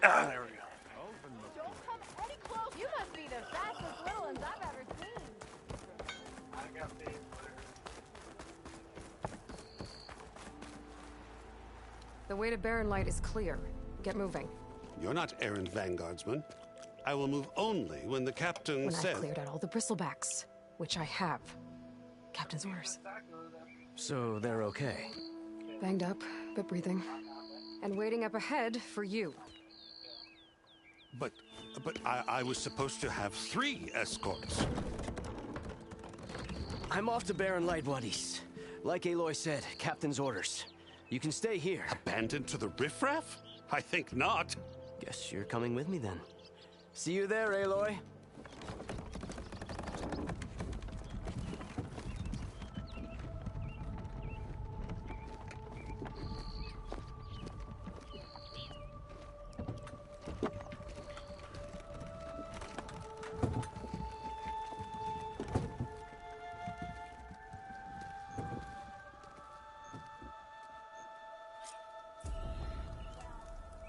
Ah, there we go. Don't come any close. You must be the fastest little ones I've ever seen. The way to Barren Light is clear. Get moving. You're not errand vanguardsman. I will move only when the captain When says... I've cleared out all the bristlebacks, which I have. Captain's orders. So they're okay? Banged up, but breathing. And waiting up ahead for you. But I was supposed to have 3 escorts. I'm off to Barren Light, Wadis. Like Aloy said, Captain's orders. You can stay here. Abandoned to the riffraff? I think not. Guess you're coming with me then. See you there, Aloy.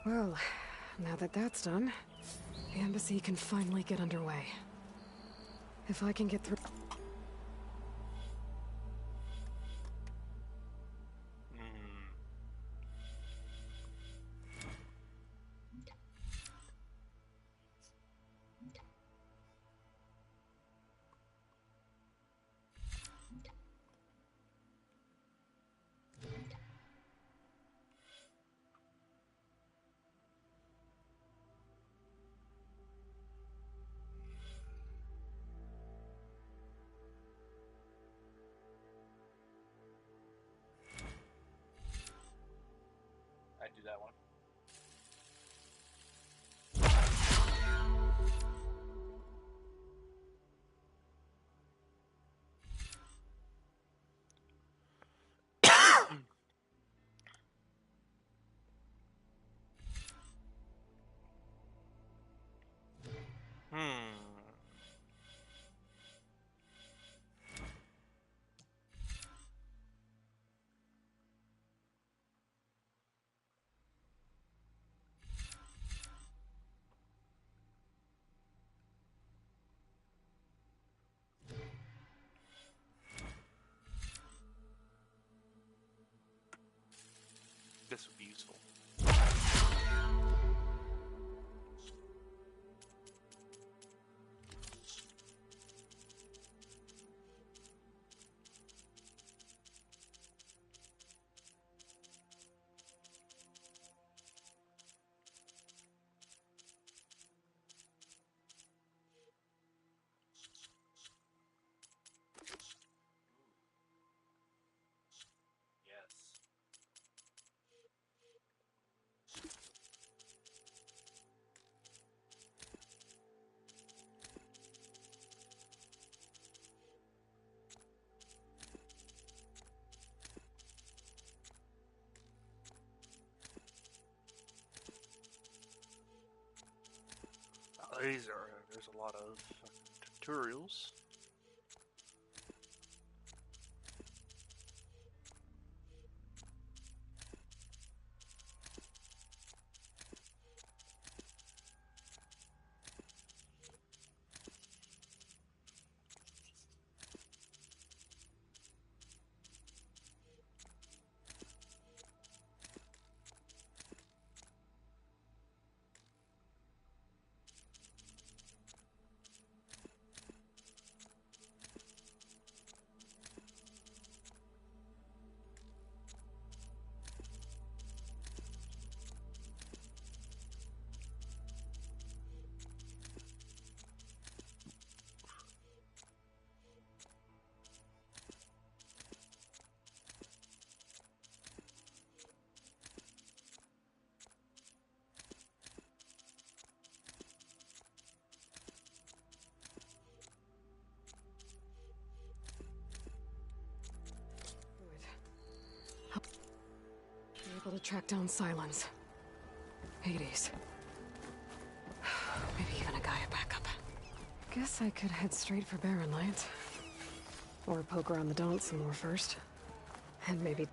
Well, now that that's done, the embassy can finally get underway. If I can get through... I do that one. This would be useful. Yes. There's a lot of tutorials. Be able to track down Silence. Hades. Maybe even a Gaia backup. Guess I could head straight for Barren Light. Or poke around the Daunt some more first. And maybe...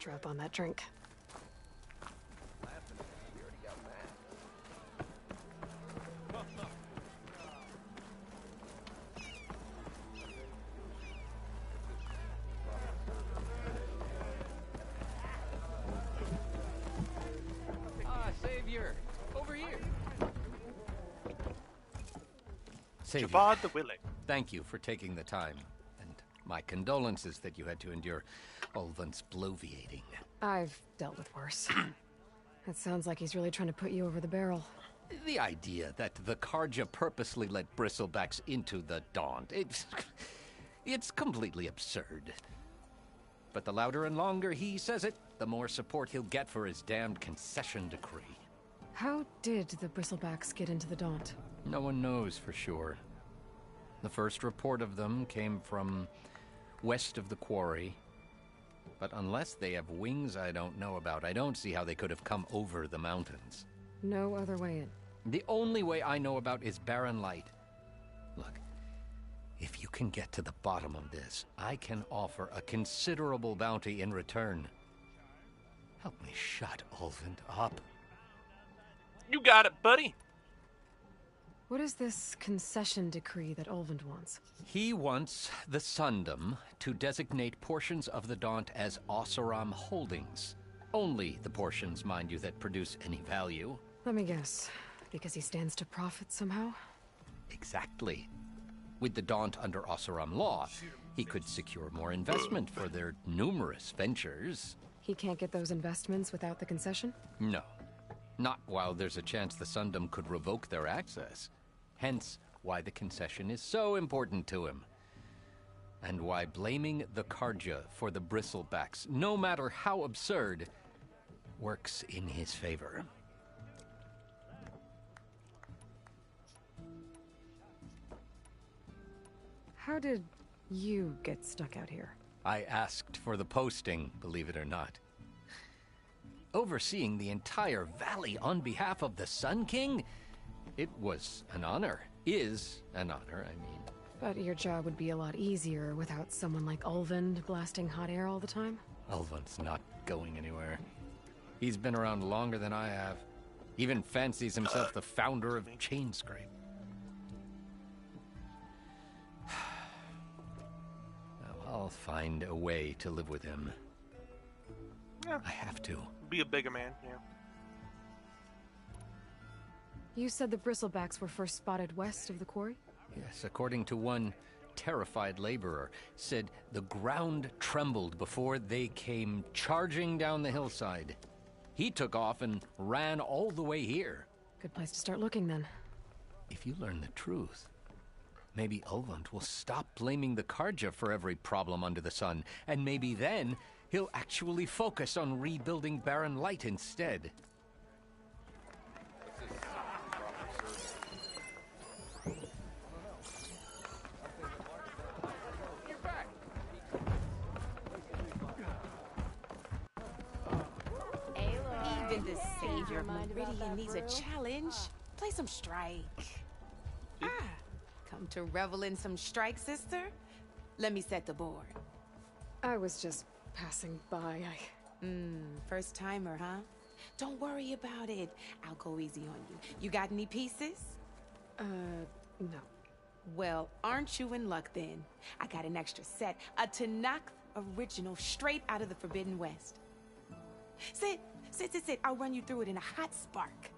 drop on that drink. Savior! Over here! Savior, Javad the Willing. thank you for taking the time, and my condolences that you had to endure Ulvund's bloviating. I've dealt with worse. It sounds like he's really trying to put you over the barrel. The idea that the Karja purposely let Bristlebacks into the Daunt, it's completely absurd. But the louder and longer he says it, the more support he'll get for his damned concession decree. How did the Bristlebacks get into the Daunt? No one knows for sure. The first report of them came from west of the quarry. But unless they have wings I don't know about, I don't see how they could have come over the mountains. No other way in. The only way I know about is Barren Light. Look, if you can get to the bottom of this, I can offer a considerable bounty in return. Help me shut Ulvund up. You got it, buddy. What is this concession decree that Ulvund wants? He wants the Sundom to designate portions of the Daunt as Oseram holdings. Only the portions, mind you, that produce any value. Let me guess. Because he stands to profit somehow? Exactly. With the Daunt under Oseram law, he could secure more investment for their numerous ventures. He can't get those investments without the concession? No. Not while there's a chance the Sundom could revoke their access. Hence, why the concession is so important to him. And why blaming the Karja for the Bristlebacks, no matter how absurd, works in his favor. How did you get stuck out here? I asked for the posting, believe it or not. Overseeing the entire valley on behalf of the Sun King? It was an honor. Is an honor, I mean. But your job would be a lot easier without someone like Ulvund blasting hot air all the time? Ulvund's not going anywhere. He's been around longer than I have. Even fancies himself the founder of Chainscrape. I'll find a way to live with him. Yeah. I have to. Be a bigger man, yeah. You said the Bristlebacks were first spotted west of the quarry? Yes, according to one terrified laborer, said the ground trembled before they came charging down the hillside. He took off and ran all the way here. Good place to start looking, then. If you learn the truth, maybe Ulvund will stop blaming the Karja for every problem under the sun, and maybe then he'll actually focus on rebuilding Barren Light instead. Even the savior of Meridian needs a challenge. Play some Strike. Come to revel in some Strike, sister? Let me set the board. I was just passing by. First timer, huh? Don't worry about it. I'll go easy on you. You got any pieces? No. Well, aren't you in luck then? I got an extra set. A Tanakh original straight out of the Forbidden West. Sit. I'll run you through it in a hot spark.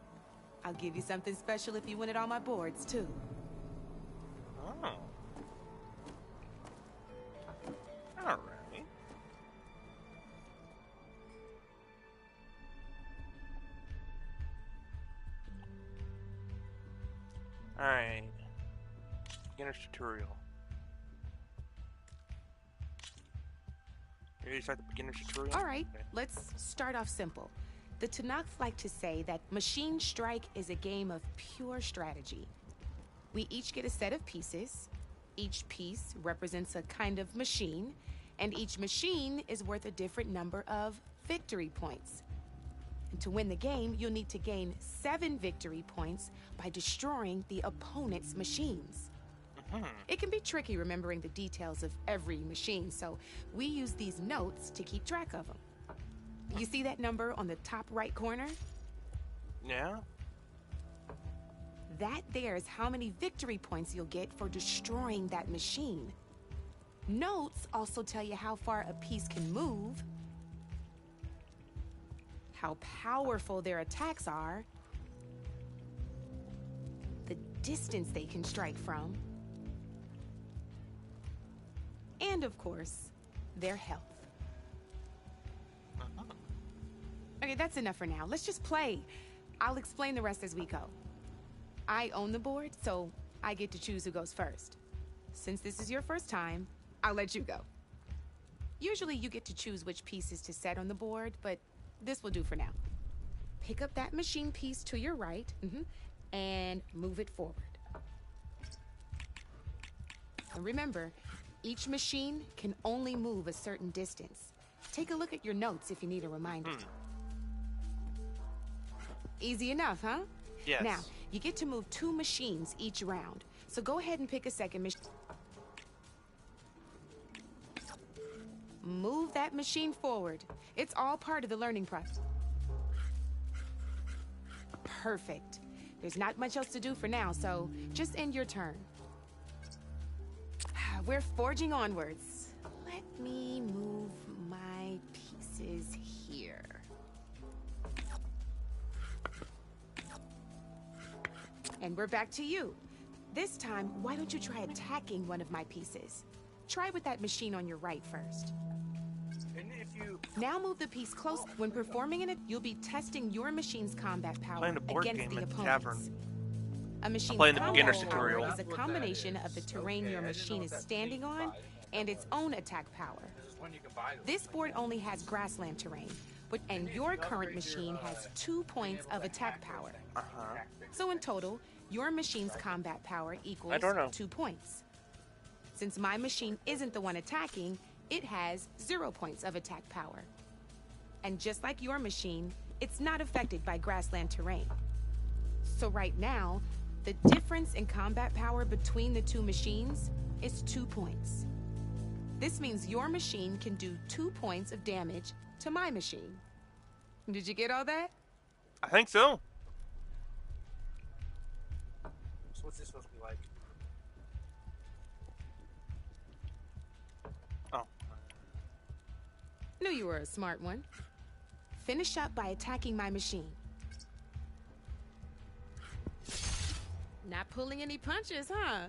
I'll give you something special if you win it on my boards, too. Oh. Alright. Alright. Beginner's tutorial. Ready to start the beginner's tutorial? All right, Okay. let's start off simple. The Tanakh like to say that Machine Strike is a game of pure strategy. We each get a set of pieces. Each piece represents a kind of machine, and each machine is worth a different number of victory points. And to win the game, you'll need to gain 7 victory points by destroying the opponent's machines. It can be tricky remembering the details of every machine, so we use these notes to keep track of them. You see that number on the top right corner? Yeah? That there is how many victory points you'll get for destroying that machine. Notes also tell you how far a piece can move, how powerful their attacks are, the distance they can strike from, and of course, their health. Okay, that's enough for now. Let's just play. I'll explain the rest as we go. I own the board, so I get to choose who goes first. Since this is your first time, I'll let you go. Usually you get to choose which pieces to set on the board, but this will do for now. Pick up that machine piece to your right, and move it forward. And remember, each machine can only move a certain distance. Take a look at your notes if you need a reminder. Easy enough, huh? Yes. Now, you get to move 2 machines each round. So go ahead and pick a second machine. Move that machine forward. It's all part of the learning process. Perfect. There's not much else to do for now, so just end your turn. We're forging onwards. Let me move my pieces here. And we're back to you. This time, why don't you try attacking one of my pieces? Try with that machine on your right first. And if you... Now move the piece close. When performing it, you'll be testing your machine's combat power Playing a board against game the at the opponent's. tavern. A machine's playing the combat beginner's power tutorial. is a combination of the terrain your machine is standing on and its own attack power. This board only has grassland terrain, and your current machine has 2 points of attack power. So in total, your machine's combat power equals I don't know. 2 points. Since my machine isn't the one attacking, it has 0 points of attack power. And just like your machine, it's not affected by grassland terrain. So right now, the difference in combat power between the 2 machines is 2 points. This means your machine can do 2 points of damage to my machine. Did you get all that? I think so. So what's this supposed to be like? Oh. Knew you were a smart one. Finish up by attacking my machine. Not pulling any punches, huh?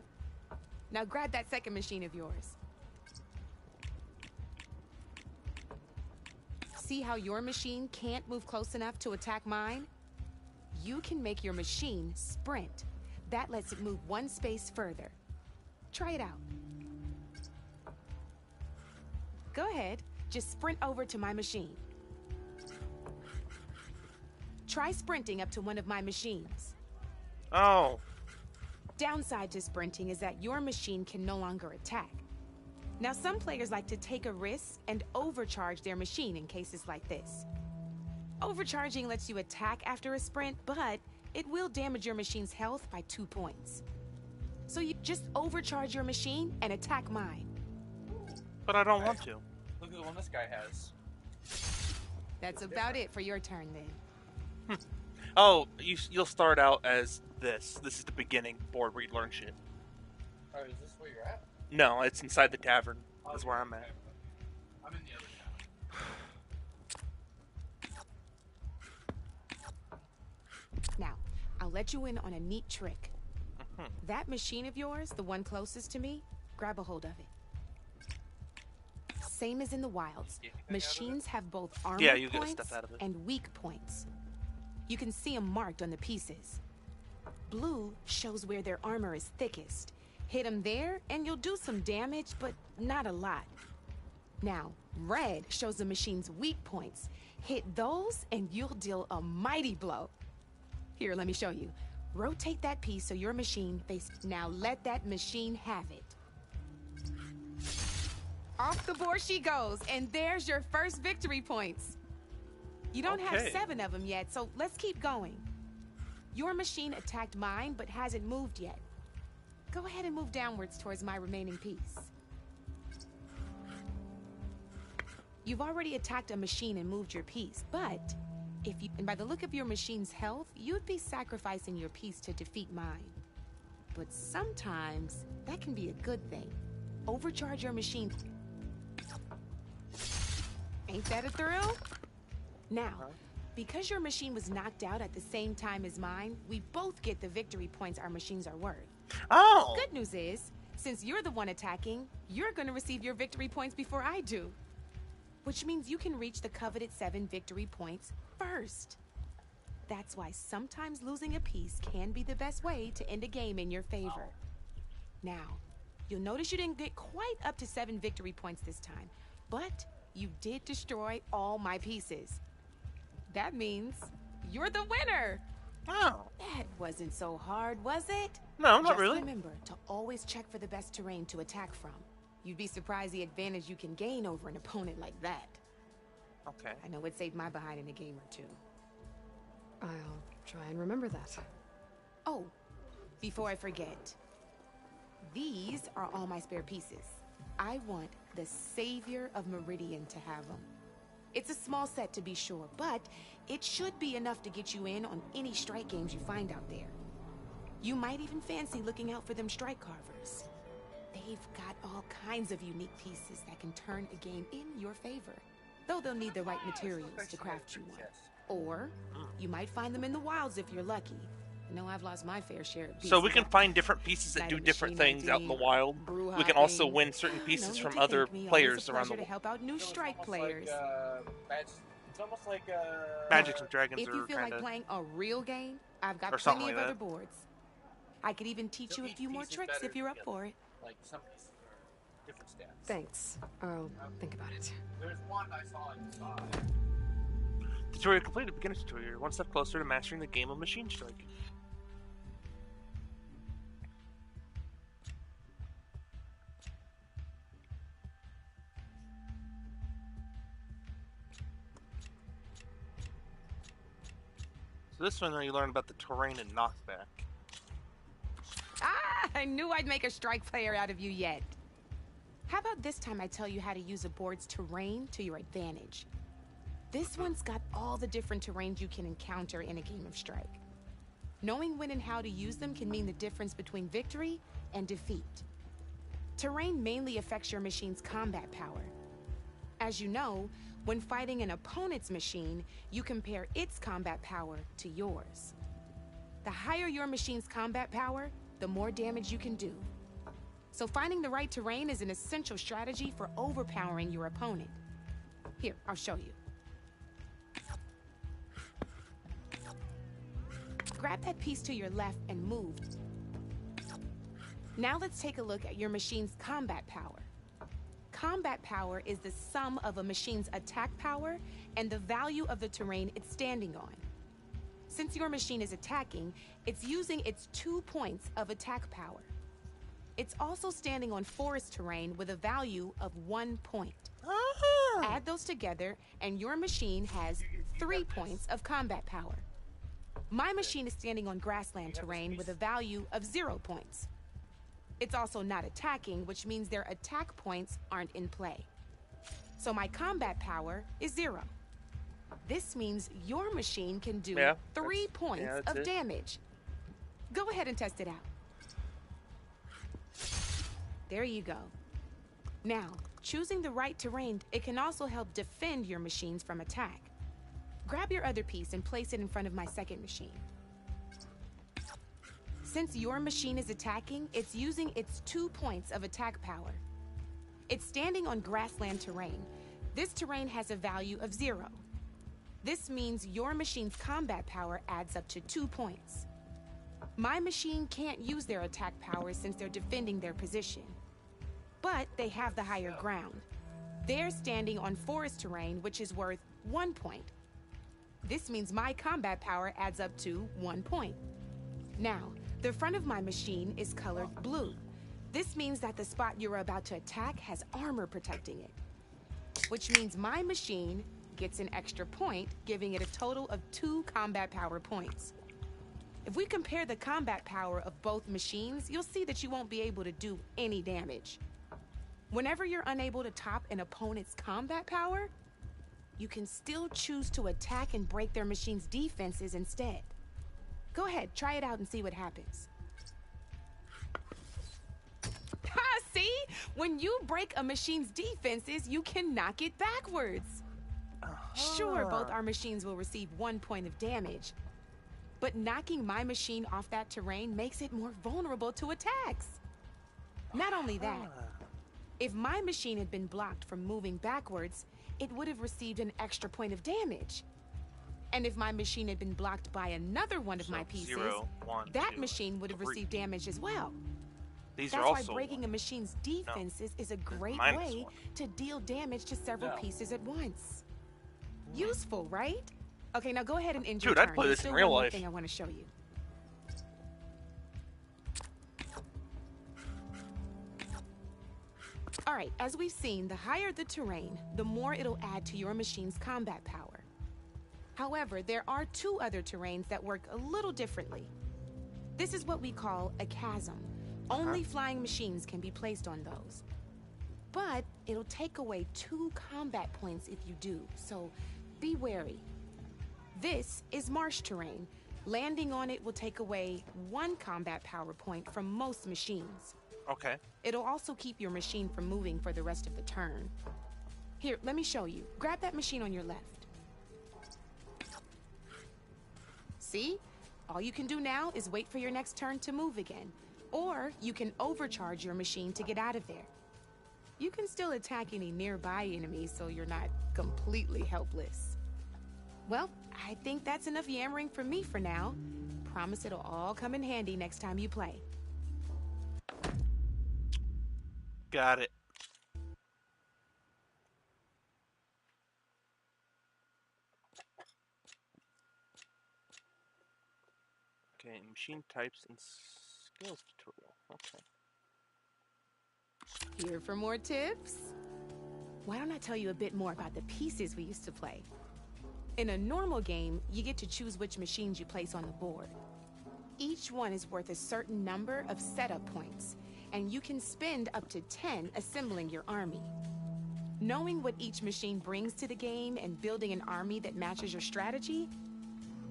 Now grab that second machine of yours. See how your machine can't move close enough to attack mine? You can make your machine sprint. That lets it move 1 space further. Try it out. Go ahead, just sprint over to my machine. Try sprinting up to one of my machines. Oh. Downside to sprinting is that your machine can no longer attack. Now, some players like to take a risk and overcharge their machine in cases like this. Overcharging lets you attack after a sprint, but it will damage your machine's health by 2 points. So you just overcharge your machine and attack mine. But I don't want to. Look at the one this guy has. That's about it for your turn then. Oh, you'll start out as this. This is the beginning board where you learn shit. Oh, is this where you're at? No, it's inside the tavern. That's where I'm at. I'm in the other town. Now, I'll let you in on a neat trick. That machine of yours, the one closest to me, grab a hold of it. Same as in the wilds, machines have both armor you get points stuff out of it. and weak points. You can see them marked on the pieces. Blue shows where their armor is thickest. Hit them there, and you'll do some damage, but not a lot. Now, red shows the machine's weak points. Hit those, and you'll deal a mighty blow. Here, let me show you. Rotate that piece so your machine faces... Now let that machine have it. Off the board she goes, and there's your first victory points. You don't have Okay. 7 of them yet, so let's keep going. Your machine attacked mine, but hasn't moved yet. Go ahead and move downwards towards my remaining piece. You've already attacked a machine and moved your piece, but and by the look of your machine's health, you'd be sacrificing your piece to defeat mine. But sometimes that can be a good thing. Overcharge your machine. Ain't that a thrill? Now, because your machine was knocked out at the same time as mine, we both get the victory points our machines are worth. Oh! Good news is, since you're the one attacking, you're gonna receive your victory points before I do. Which means you can reach the coveted 7 victory points first. That's why sometimes losing a piece can be the best way to end a game in your favor. Now, you'll notice you didn't get quite up to 7 victory points this time, but you did destroy all my pieces. That means you're the winner! Oh. That wasn't so hard, was it? No, not Just really. remember to always check for the best terrain to attack from. You'd be surprised the advantage you can gain over an opponent like that. Okay. I know it saved my behind in a game or two. I'll try and remember that. Oh, before I forget, these are all my spare pieces. I want the Savior of Meridian to have them. It's a small set to be sure, but it should be enough to get you in on any strike games you find out there. You might even fancy looking out for them strike carvers. They've got all kinds of unique pieces that can turn a game in your favor, though they'll need the right materials to craft you one. Or you might find them in the wilds if you're lucky. I know I've lost my fair share of pieces. So we can find different pieces that do different things out in the wild. We can also win certain pieces from other players around the world. To help out new strike players. It's almost like Magic and Dragons if you are feel kind like of... playing a real game, I've got or something plenty of like other that. boards. I could even teach you a few more tricks if you're up for it. like some pieces are different stats. Thanks. I'll think about it. There's one I saw inside. Tutorial completed. Beginner tutorial. You're one step closer to mastering the game of Machine Strike. So this one, you learn about the terrain and knockback. Ah, I knew I'd make a strike player out of you yet. How about this time I tell you how to use a board's terrain to your advantage? This one's got all the different terrains you can encounter in a game of Strike. Knowing when and how to use them can mean the difference between victory and defeat. Terrain mainly affects your machine's combat power. As you know, when fighting an opponent's machine, you compare its combat power to yours. The higher your machine's combat power, the more damage you can do. So finding the right terrain is an essential strategy for overpowering your opponent. Here, I'll show you. Grab that piece to your left and move. Now let's take a look at your machine's combat power. Combat power is the sum of a machine's attack power and the value of the terrain it's standing on. Since your machine is attacking, it's using its 2 points of attack power. It's also standing on forest terrain with a value of 1 point. Add those together, and your machine has 3 points of combat power. My machine is standing on grassland terrain with a value of 0 points. It's also not attacking, which means their attack points aren't in play. So my combat power is 0. This means your machine can do 3 points of damage. Go ahead and test it out. There you go. Now, choosing the right terrain, it can also help defend your machines from attack. Grab your other piece and place it in front of my second machine. Since your machine is attacking, it's using its 2 points of attack power. It's standing on grassland terrain. This terrain has a value of 0. This means your machine's combat power adds up to 2 points. My machine can't use their attack power since they're defending their position. But they have the higher ground. They're standing on forest terrain, which is worth 1 point. This means my combat power adds up to 1 point. Now, the front of my machine is colored blue. This means that the spot you're about to attack has armor protecting it. Which means my machine gets an extra point, giving it a total of 2 combat power points. If we compare the combat power of both machines, you'll see that you won't be able to do any damage. Whenever you're unable to top an opponent's combat power, you can still choose to attack and break their machine's defenses instead. Go ahead, try it out and see what happens. Ha, see? When you break a machine's defenses, you can knock it backwards. Sure, both our machines will receive 1 point of damage, but knocking my machine off that terrain makes it more vulnerable to attacks. Not only that, if my machine had been blocked from moving backwards, it would have received an extra point of damage. And if my machine had been blocked by another one of my pieces, 0, 1, that 2, machine would have 3. received damage as well. These That's are why also breaking a machine's defenses is a great -1. way to deal damage to several pieces at once. Useful, right? Okay, now go ahead and end your Dude, I'd turn. play There's this in still real one more life. thing I want to show you. All right, as we've seen, the higher the terrain, the more it'll add to your machine's combat power. However, there are 2 other terrains that work a little differently. This is what we call a chasm. Only flying machines can be placed on those. But it'll take away 2 combat points if you do, so be wary. This is marsh terrain. Landing on it will take away 1 combat power point from most machines. Okay. It'll also keep your machine from moving for the rest of the turn. Here, let me show you. Grab that machine on your left. See? All you can do now is wait for your next turn to move again. Or you can overcharge your machine to get out of there. You can still attack any nearby enemies so you're not completely helpless. Well, I think that's enough yammering from me for now. Promise it'll all come in handy next time you play. Got it. Okay, machine types and skills tutorial. Okay. Here for more tips? Why don't I tell you a bit more about the pieces we used to play? In a normal game, you get to choose which machines you place on the board. Each one is worth a certain number of setup points, and you can spend up to 10 assembling your army. Knowing what each machine brings to the game and building an army that matches your strategy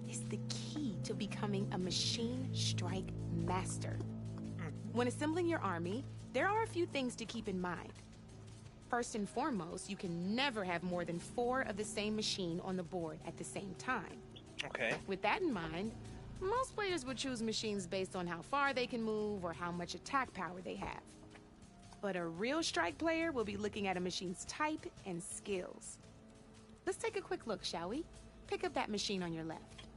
is the key to becoming a machine strike master. When assembling your army, there are a few things to keep in mind. First and foremost, you can never have more than 4 of the same machine on the board at the same time. Okay. With that in mind, most players would choose machines based on how far they can move or how much attack power they have. But a real strike player will be looking at a machine's type and skills. Let's take a quick look, shall we? Pick up that machine on your left.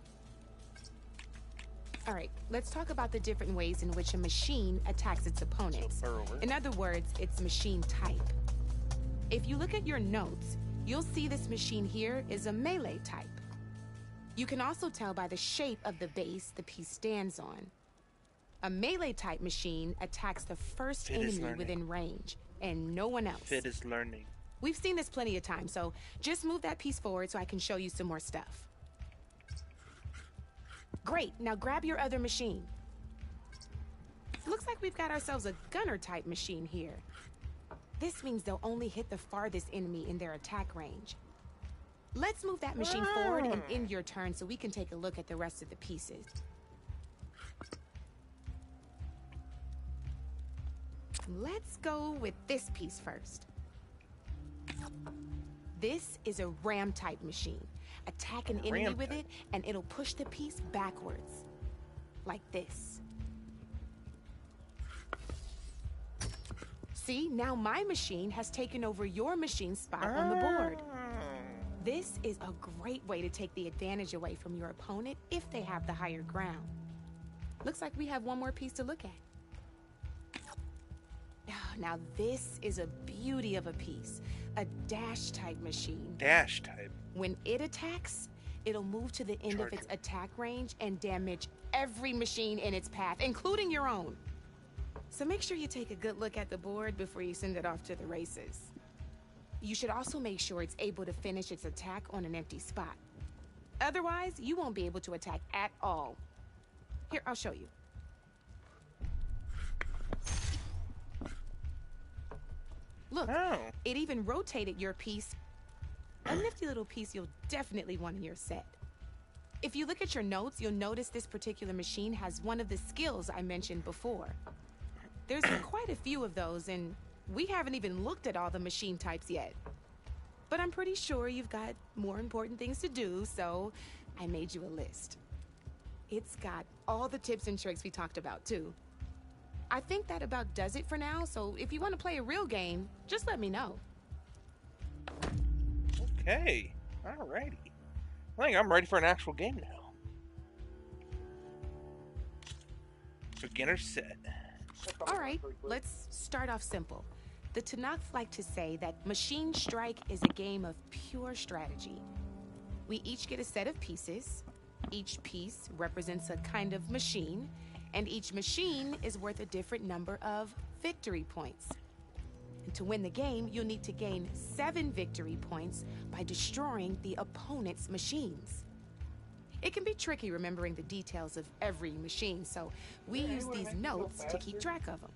All right, let's talk about the different ways in which a machine attacks its opponents. In other words, its machine type. If you look at your notes, you'll see this machine here is a melee type. You can also tell by the shape of the base the piece stands on. A melee type machine attacks the first enemy within range, and no one else. Fit is learning. We've seen this plenty of times, so just move that piece forward so I can show you some more stuff. Great, now grab your other machine. Looks like we've got ourselves a gunner type machine here. This means they'll only hit the farthest enemy in their attack range. Let's move that machine forward and end your turn so we can take a look at the rest of the pieces. Let's go with this piece first. This is a ram type machine. Attack an enemy with it and it'll push the piece backwards. Like this. See, now my machine has taken over your machine's spot on the board. This is a great way to take the advantage away from your opponent if they have the higher ground. Looks like we have one more piece to look at. Now this is a beauty of a piece. A dash type machine. Dash type. When it attacks, it'll move to the end of its attack range and damage every machine in its path, including your own. So make sure you take a good look at the board before you send it off to the races. You should also make sure it's able to finish its attack on an empty spot. Otherwise, you won't be able to attack at all. Here, I'll show you. Look, it even rotated your piece a nifty little piece you'll definitely want in your set. If you look at your notes, you'll notice this particular machine has one of the skills I mentioned before. There's quite a few of those, and we haven't even looked at all the machine types yet. But I'm pretty sure you've got more important things to do, so I made you a list. It's got all the tips and tricks we talked about, too. I think that about does it for now, so if you want to play a real game, just let me know. Okay, alrighty. I think I'm ready for an actual game now. Beginner set. Alright, let's start off simple. The Tenakth like to say that Machine Strike is a game of pure strategy. We each get a set of pieces. Each piece represents a kind of machine, and each machine is worth a different number of victory points. And to win the game, you'll need to gain 7 victory points by destroying the opponent's machines. It can be tricky remembering the details of every machine, so we use these notes to keep track of them.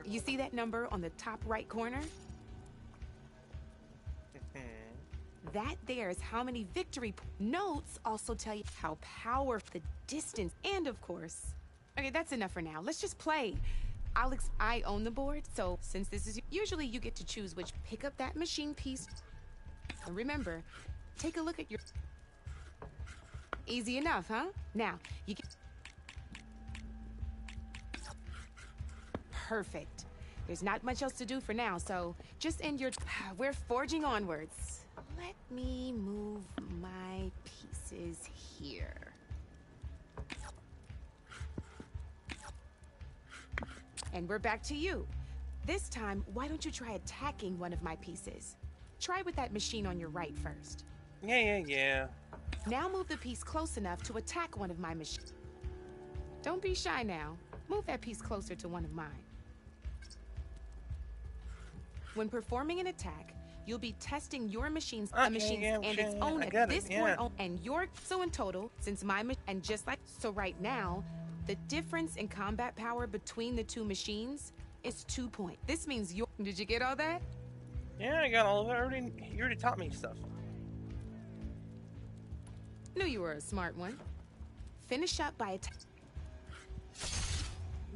You see that number on the top right corner? That there is how many victory notes also tell you how powerful the distance, and of course. Okay, that's enough for now. Let's just play. I own the board, so since this is usually you get to choose which, pick up that machine piece. And remember, take a look at your. Easy enough, huh? Now you get. Perfect. There's not much else to do for now, so just end your. We're forging onwards. Let me move my pieces here. And we're back to you. This time, why don't you try attacking one of my pieces? Try with that machine on your right first. Yeah. Now move the piece close enough to attack one of my machines. Don't be shy now. Move that piece closer to one of mine. When performing an attack, you'll be testing your machine's and its own at this point, and so in total, since my and just like so right now, the difference in combat power between the two machines is 2 points. This means you. Did you get all that? Yeah, I got all of it. You already taught me stuff. Knew you were a smart one. Finish up by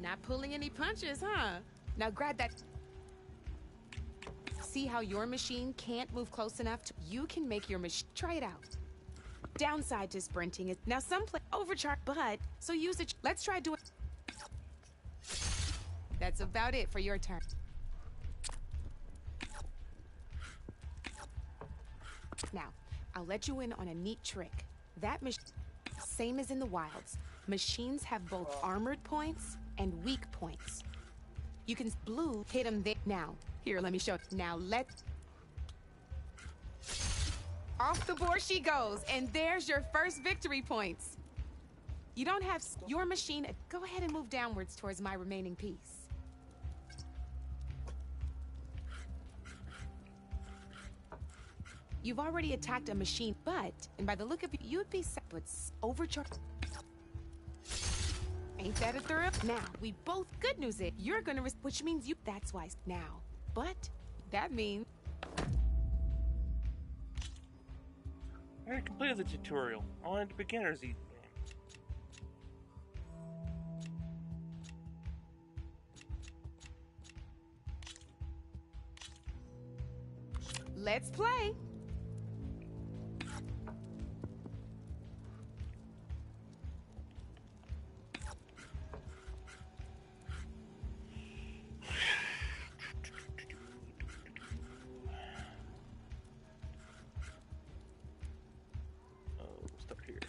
not pulling any punches, huh? Now grab that. See how your machine can't move close enough to. You can make your machine. Try it out. Downside to sprinting is now some play overcharge, but so use it. Let's try doing. That's about it for your turn. Now, I'll let you in on a neat trick. That machine, same as in the wilds, machines have both armored points and weak points. You can blue hit them there. Now, here, let me show. Now off the board she goes, and there's your first victory points. You don't have your machine. Go ahead and move downwards towards my remaining piece. You've already attacked a machine, and by the look of it, you'd be overcharged. Ain't that a thrill? Now, we both, good news is, you're gonna which means you, that's why now. But, that means. I already completed the tutorial. I wanted the beginner's easy. Let's play. Start here.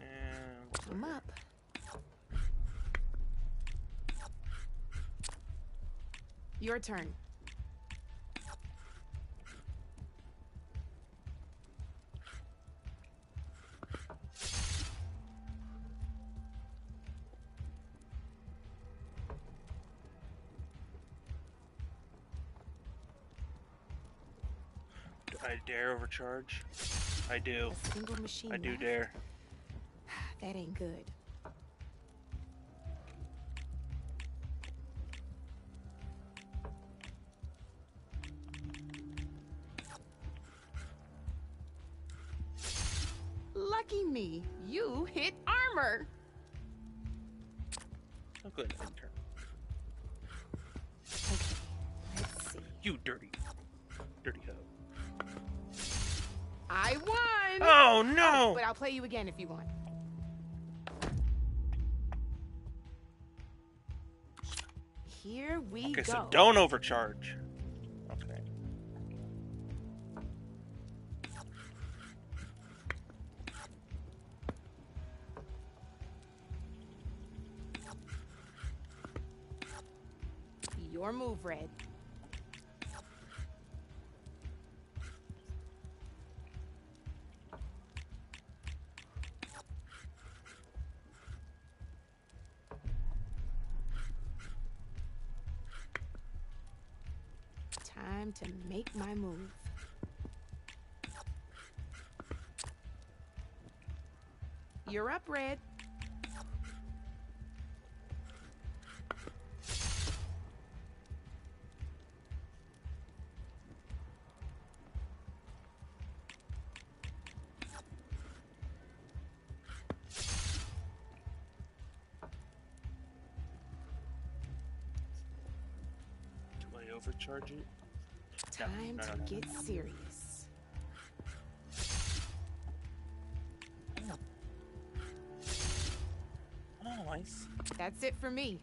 And I'm up. Your turn. do I dare overcharge? I do. A single machine I do left? dare. That ain't good. lucky me. You hit armor. Oh, good. Intern. Okay, let's see. You dirty hoe. I won! Oh no! But I'll play you again if you want. Here we Okay, go. so don't overcharge. Okay. Your move, Red. Time to make my move. You're up, Red. Do I overcharge it? Time no, to no. get serious. Oh, nice. That's it for me.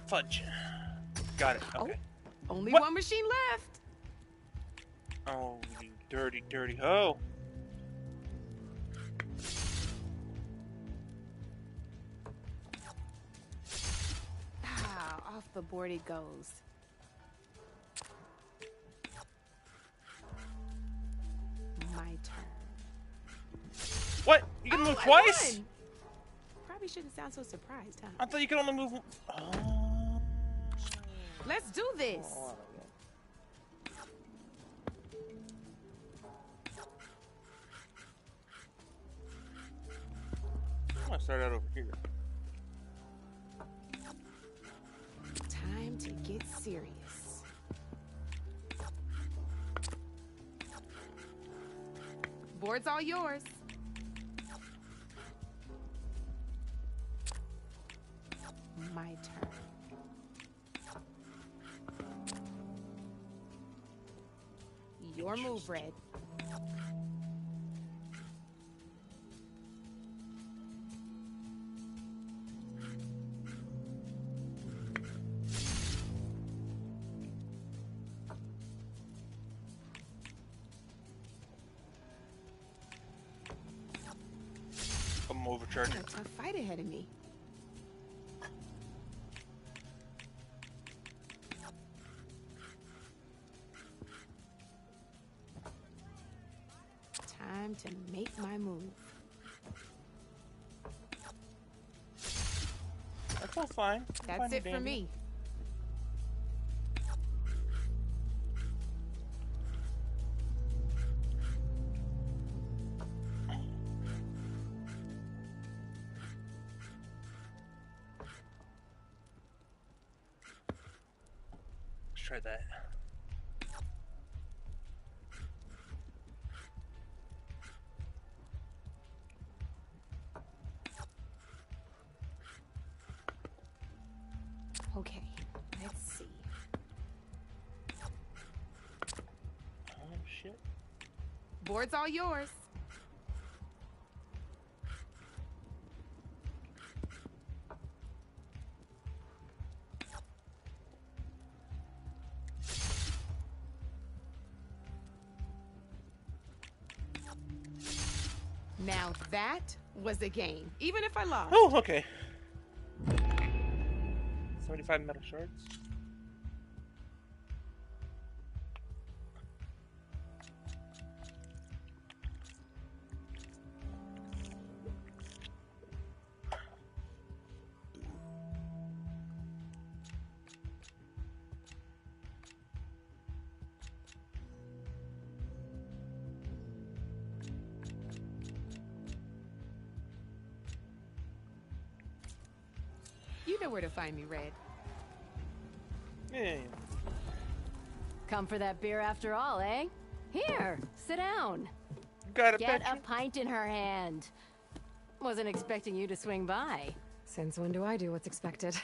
Fudge. Got it. Okay. Only What? one machine left. Oh, you dirty hoe. Ah, off the board it goes. My turn. What? You can move I twice? won! Probably shouldn't sound so surprised, huh? I thought you could only move. Oh. Let's do this. I'm gonna start out over here. Time to get serious. Board's all yours. My turn. Your move, Red. I'm overcharging. A fight ahead of me. Time to make my move. That's all fine. That's Fine it and for dandy. me. Let's try that. Okay, let's see. Oh shit. Board's all yours. Now that was a game, even if I lost. Oh, okay. 75 metal shards. You know where to find me, Red. Yeah. Come for that beer after all, eh? Here, sit down. Got a Get picture? a pint in her hand. Wasn't expecting you to swing by. Since when do I do what's expected?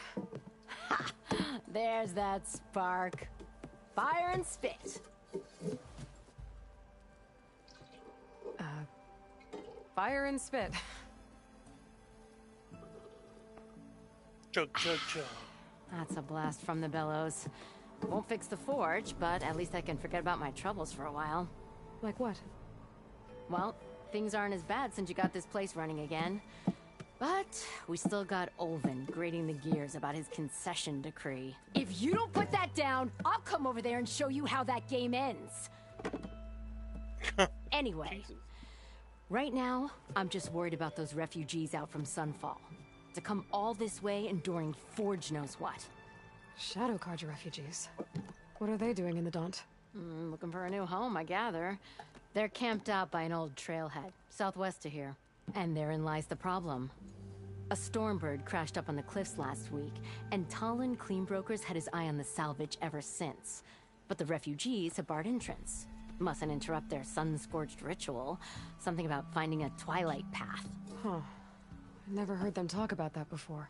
There's that spark. Fire and spit. Fire and spit. Chug, chug, chug. That's a blast from the bellows. Won't fix the forge, but at least I can forget about my troubles for a while. Like what? Well, things aren't as bad since you got this place running again. But we still got Olvin grating the gears about his concession decree. If you don't put that down, I'll come over there and show you how that game ends. Anyway, right now, I'm just worried about those refugees out from Sunfall. To come all this way enduring Forge knows what. Shadow Carja refugees. What are they doing in the Daunt? Looking for a new home, I gather. They're camped out by an old trailhead, southwest of here. And therein lies the problem. A Stormbird crashed up on the cliffs last week, and Talon Cleanbrokers had his eye on the salvage ever since. But the refugees have barred entrance. Mustn't interrupt their sun-scorched ritual. Something about finding a twilight path. Huh. Never heard them talk about that before.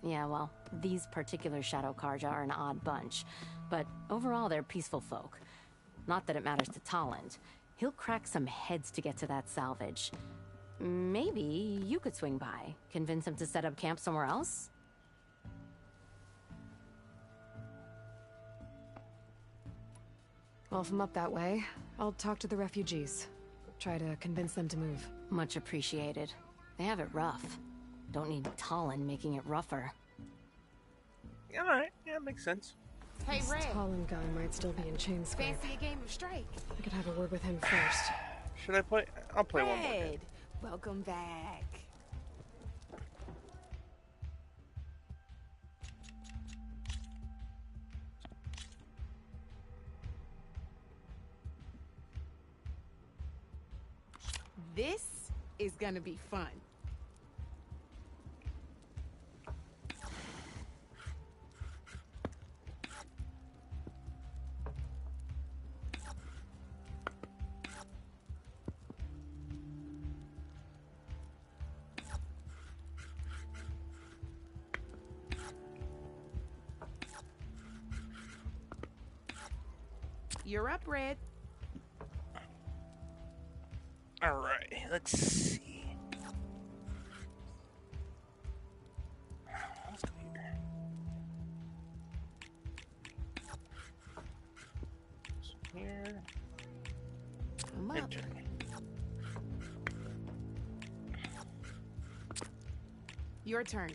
Yeah, well, these particular Shadow Carja are an odd bunch. But overall, they're peaceful folk. Not that it matters to Talon. He'll crack some heads to get to that salvage. Maybe you could swing by, convince him to set up camp somewhere else? Well, if I'm up that way, I'll talk to the refugees. Try to convince them to move. Much appreciated. They have it rough. Don't need Talon making it rougher. Yeah, alright. Yeah, makes sense. Hey, This Red. Talon guy might still be in Chainscrape. Fancy a game of Strike? I could have a word with him first. Should I play? I'll play one more game. Red, welcome back. This is gonna be fun. You're up, Red. Alright, let's see. Let's go here. So here. I'm up. Enter. Your turn.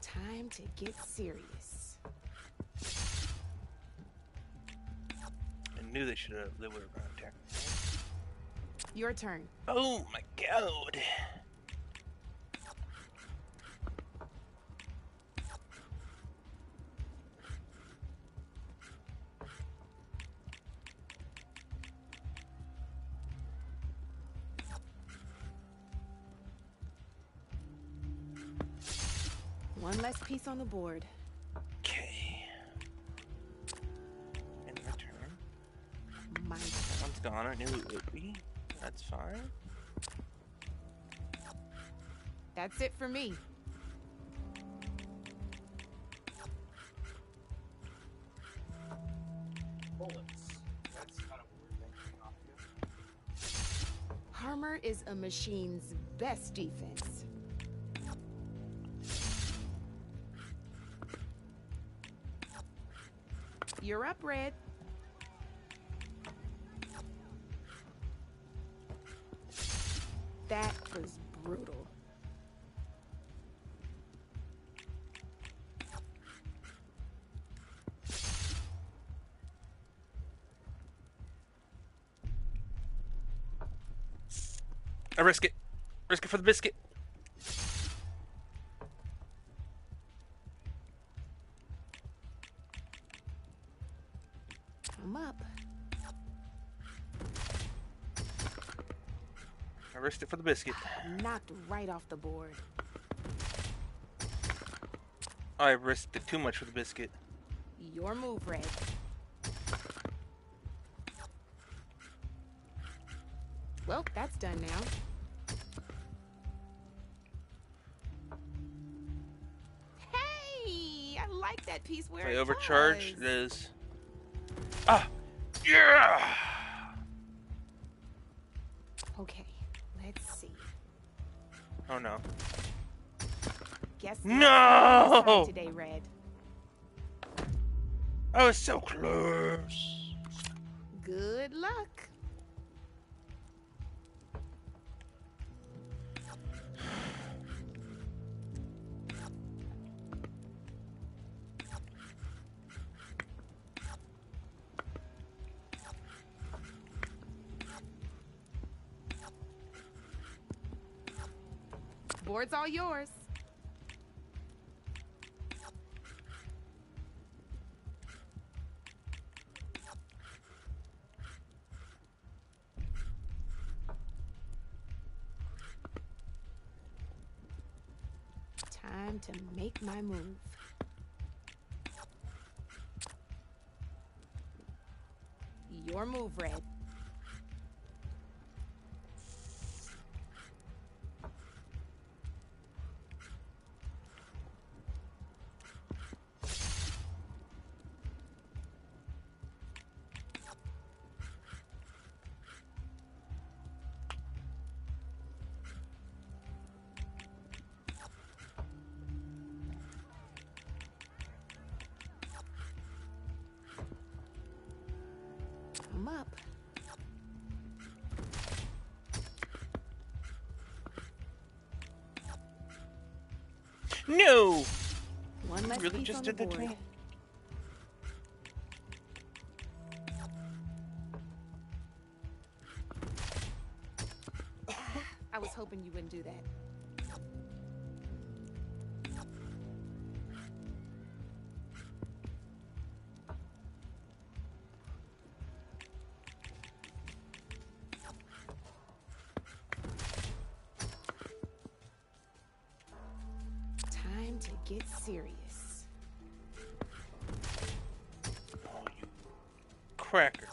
Time to get serious. I knew they would have gone attack. Your turn. Oh my god. One less piece on the board. Okay. In my turn. My That one's gone. I knew it would be. That's fine. That's it for me. Bullets. That's kind of a weird thing coming off here. Armor is a machine's best defense. You're up, Red. That was brutal. I risk it. Risk it for the biscuit. I'm up. I risked it for the biscuit. Knocked right off the board. I risked it too much for the biscuit. Your move, Red. Well, that's done now. Hey, I like that piece where I it overcharged was. this. Ah! Yeah! Okay, let's see. Oh no. Guess No! not today, Red. I was so close. Good luck. Board's all yours. Time to make my move. Your move, Red. I'm up. No! One less Really piece just on the did that to board. me? I was hoping you wouldn't do that. Time to get serious. Oh, you cracker.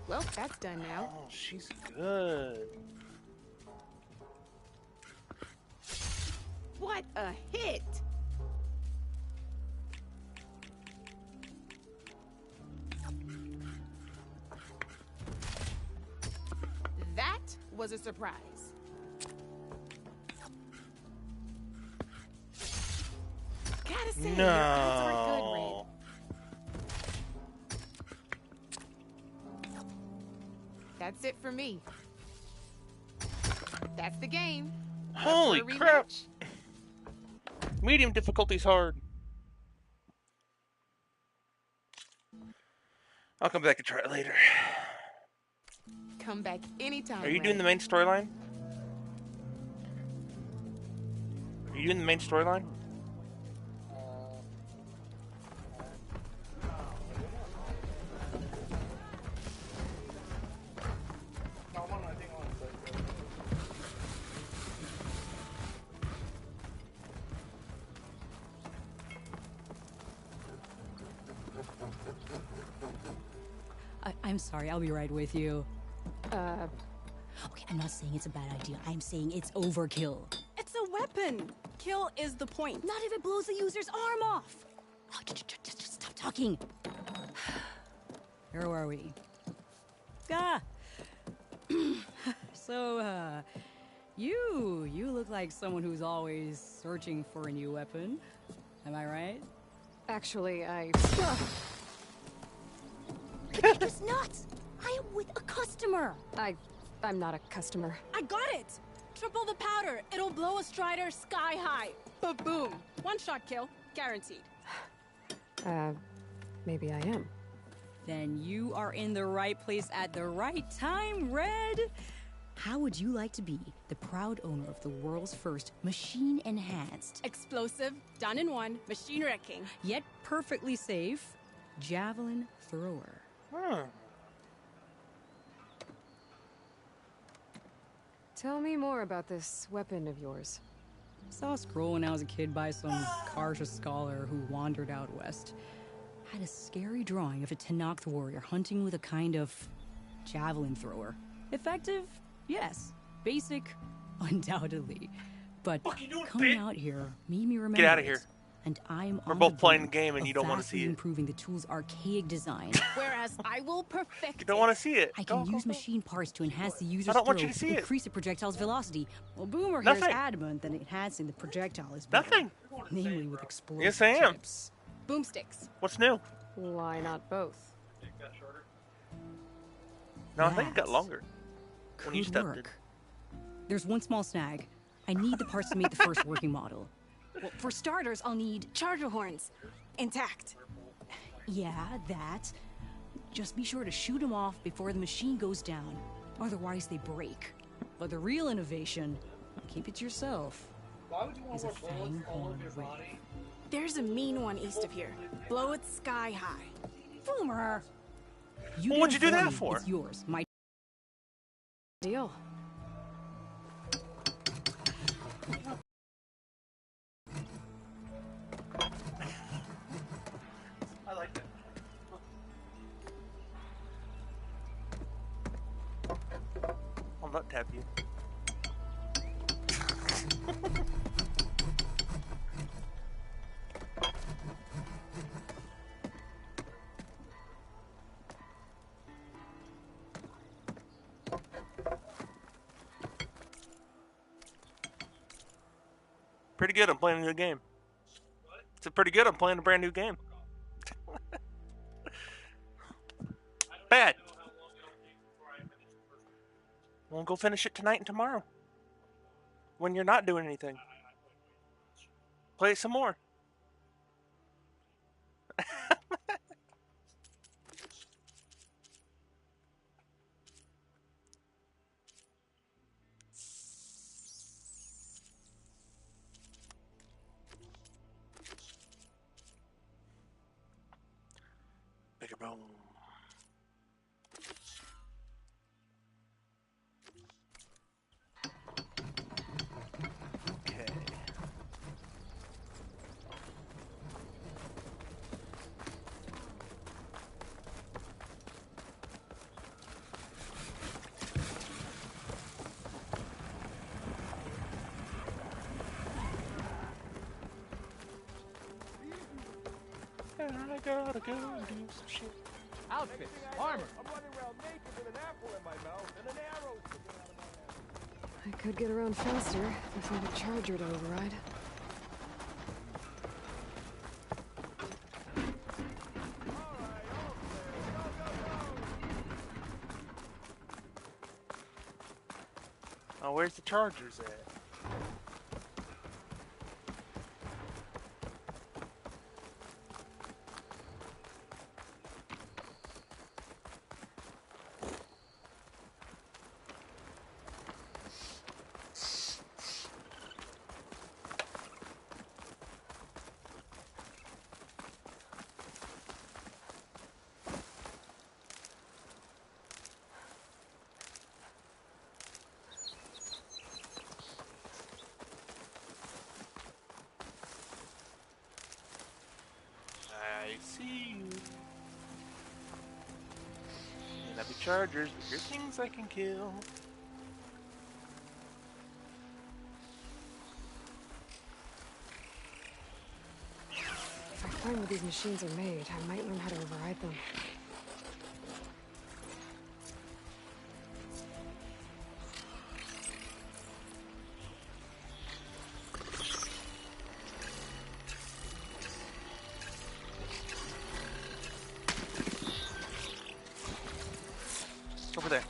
Well, that's done now. Oh, she's good. What a hit! That was a surprise. Gotta say, your odds are good, Red. No. That's it for me. That's the game. Holy Up for a crap! rematch. Medium difficulty's hard. I'll come back and try it later. Come back anytime. Are you doing Red. the main storyline? Are you doing the main storyline? I'm sorry, I'll be right with you. Okay, I'm not saying it's a bad idea. I'm saying it's overkill. It's a weapon! Kill is the point. Not if it blows the user's arm off. Oh, just stop talking. Where are we? Ah! So, you look like someone who's always searching for a new weapon. Am I right? Actually, It's nuts! I am with a customer. I'm not a customer. I got it! Triple the powder. It'll blow a Strider sky high. Ba-boom. One shot kill. Guaranteed. Maybe I am. Then you are in the right place at the right time, Red. How would you like to be the proud owner of the world's first machine-enhanced, Explosive, done in one, machine wrecking, yet perfectly safe, javelin thrower. Tell me more about this weapon of yours. Saw a scroll when I was a kid by some Karja scholar who wandered out west. Had a scary drawing of a Tenakth warrior hunting with a kind of javelin thrower. Effective? Yes. Basic? Undoubtedly. But coming out here made me remember. Get out of here. And I'm We're on both the playing the brink game and of you don't want to see vastly it. improving the tool's archaic design. Whereas I will perfect You don't want to see it. I can use machine parts to enhance the user's I don't want throw, you to see it. increase the projectile's velocity. Well, Boomer here is Nothing. adamant that enhancing the projectile is better. Nothing. Namely with explosive Yes, I am. tips. boomsticks. What's new? Why not both? No, I think it got That longer when you Could stepped work. There's one small snag. I need the parts to make the first working model. Well, for starters, I'll need charger horns. Intact. Yeah, that. Just be sure to shoot them off before the machine goes down. Otherwise, they break. But the real innovation, keep it to yourself, Why would you want is to a wear bullets fang all horn over your rig. body? There's a mean one east of here. Blow it sky high. Boomer! You Well, get what'd it you do for that me, for? It's yours. My Deal. I like that. I'll not tap you. Pretty good. I'm playing a new game. It's pretty good. I'm playing a brand new game. Bad. We'll go finish it tonight and tomorrow. When you're not doing anything. Play it some more. Bigger boom. Okay. I gotta go do some shit. Outfit, armor. I could get around faster if I had a charger to override. Oh, where's the chargers at? I see you. And I'll be chargers, but your things I can kill. If I find where these machines are made, I might learn how to override them. Over there.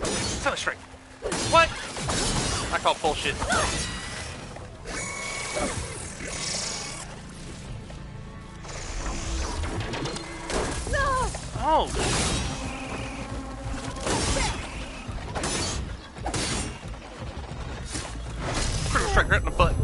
Son of strike. What? I call bullshit. Oh! Critical strike right in the butt.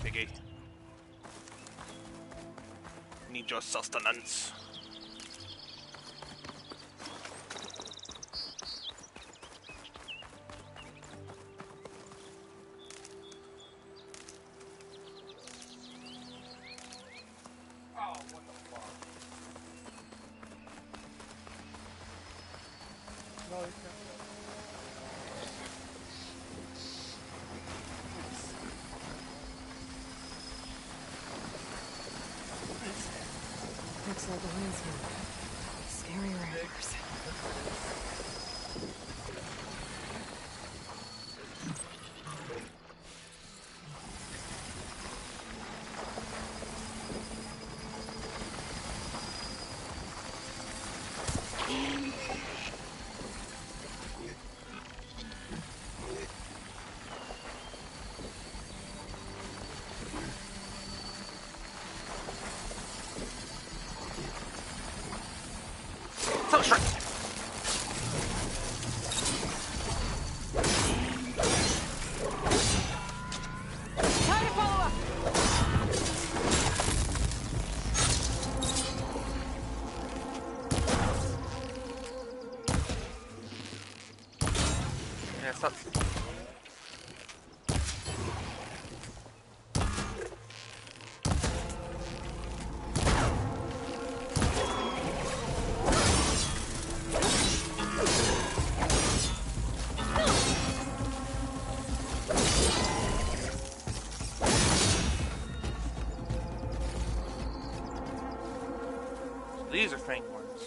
Piggy. Need your sustenance. Oh, what the fuck? No, he's not. Looks like a landscape. Scary ramblers. So strike. Try to follow up! Yeah, stop. These are fang ones.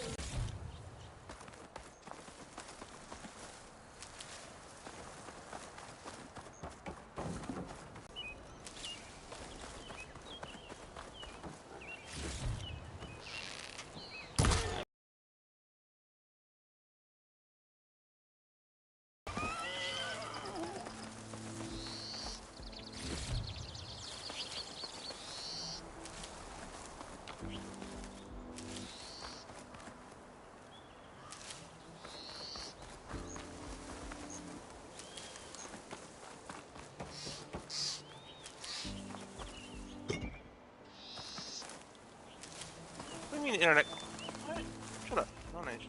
What do you mean internet? What? Shut up. No nice.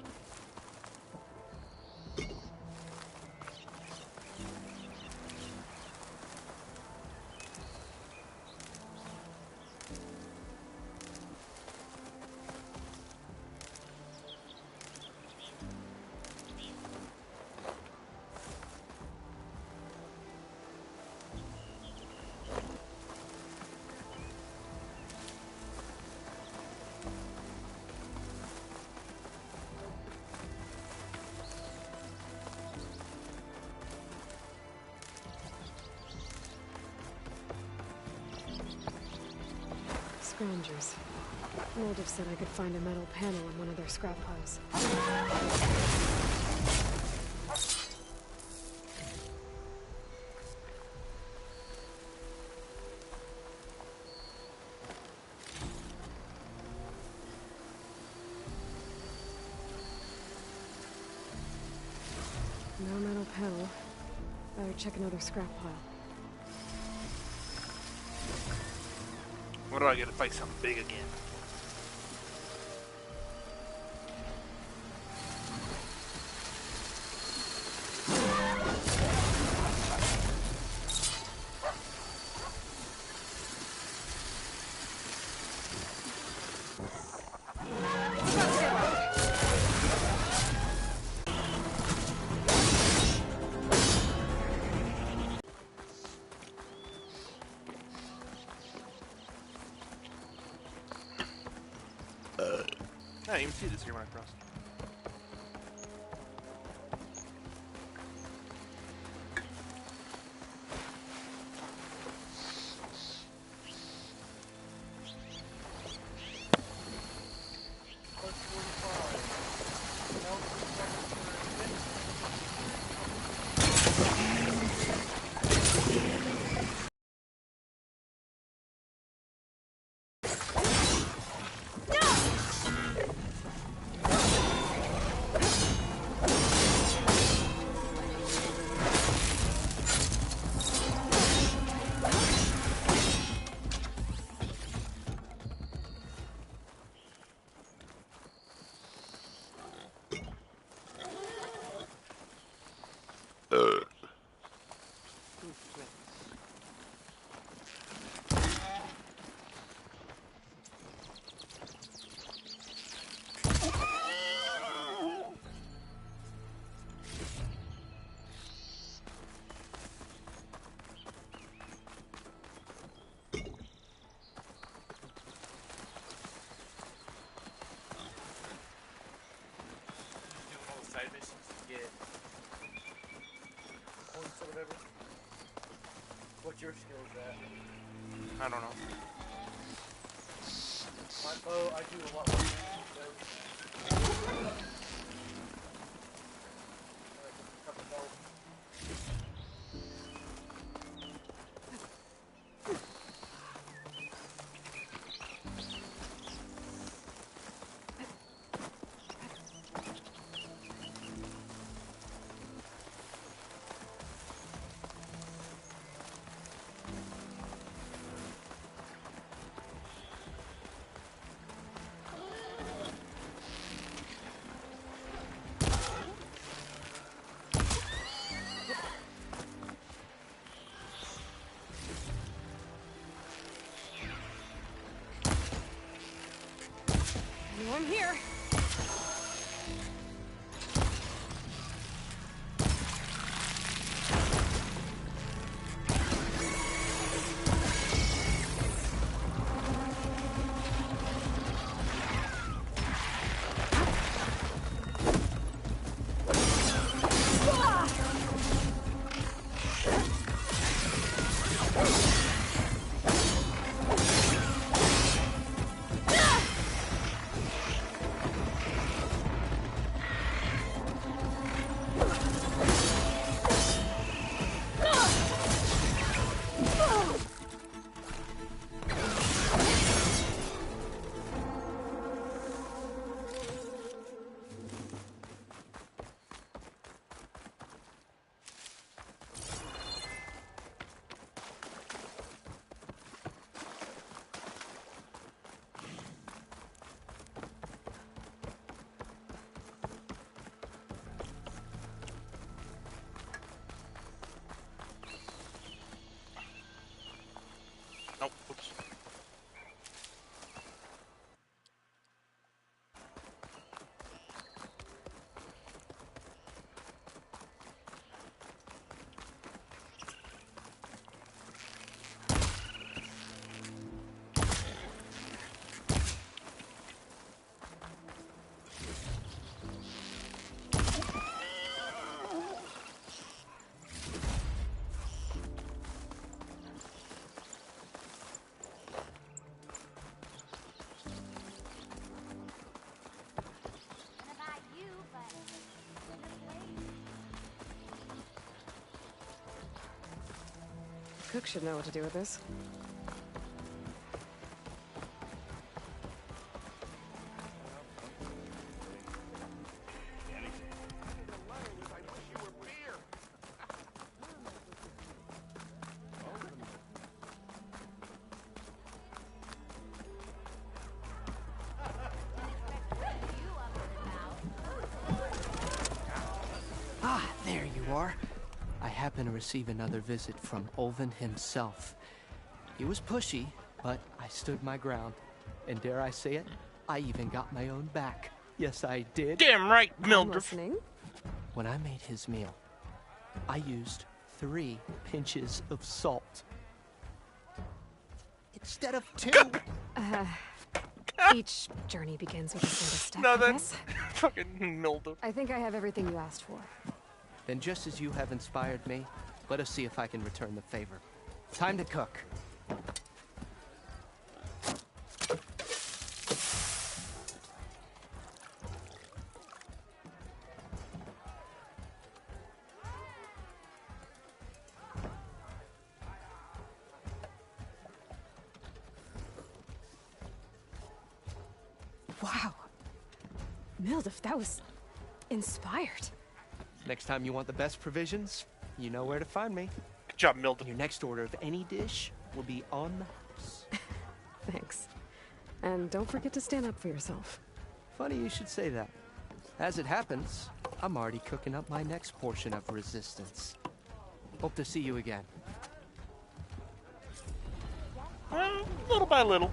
Scroungers. Native said I could find a metal panel in one of their scrap piles. No metal panel. Better check another scrap pile. What do I get to fight something big again? even see this here when I crossed. Side missions to get points or whatever. What's your skills at? I don't know. I do a lot more. I'm here. Oh, oops. Cook should know what to do with this. Ah, there you are. I happen to receive another visit from Ulvin himself. He was pushy, but I stood my ground. And dare I say it, I even got my own back. Yes, I did. Damn right, Mildred. When I made his meal, I used 3 pinches of salt. Instead of 2. Each journey begins with a sort of step, No, I then guess. fucking Mildew. I think I have everything you asked for. Then just as you have inspired me, let us see if I can return the favor. Time to cook. Wow. Mildef, that was inspired. Next time you want the best provisions, you know where to find me. Good job, Mildew. Your next order of any dish will be on the house. Thanks. And don't forget to stand up for yourself. Funny you should say that. As it happens, I'm already cooking up my next portion of resistance. Hope to see you again. Little by little.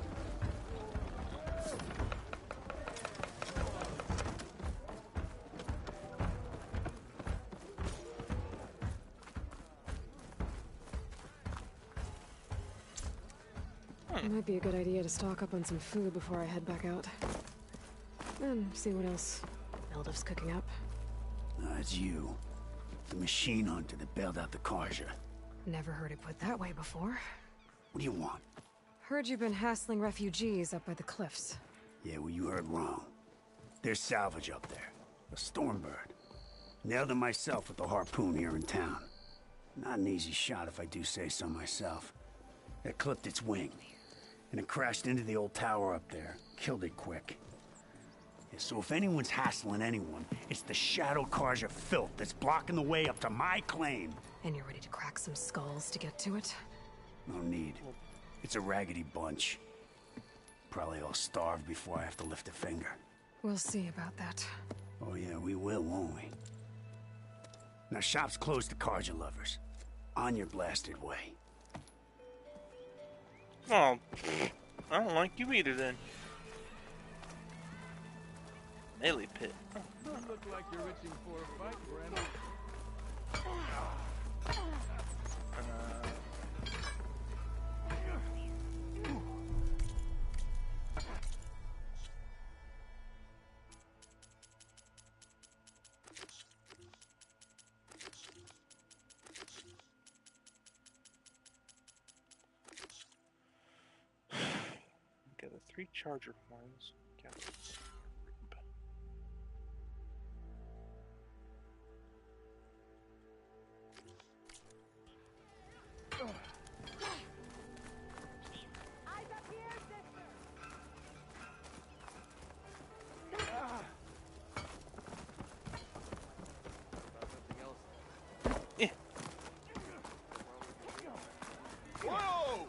It might be a good idea to stock up on some food before I head back out. And see what else Mildef's cooking up. It's you. The machine hunter that bailed out the Carja. Never heard it put that way before. What do you want? Heard you've been hassling refugees up by the cliffs. Yeah, well, you heard wrong. There's salvage up there. A Stormbird. Nailed it myself with the harpoon here in town. Not an easy shot if I do say so myself. It clipped its wing. And it crashed into the old tower up there. Killed it quick. Yeah, so if anyone's hassling anyone, it's the Shadow Carja filth that's blocking the way up to my claim. And you're ready to crack some skulls to get to it? No need. It's a raggedy bunch. Probably all starved before I have to lift a finger. We'll see about that. Oh yeah, we will, won't we? Now shop's closed to Carja lovers. On your blasted way. Oh, I don't like you either then. Melee pit. You look like you're itching for a fight, Brandon. Gather 3 charger horns. Gather. Whoa!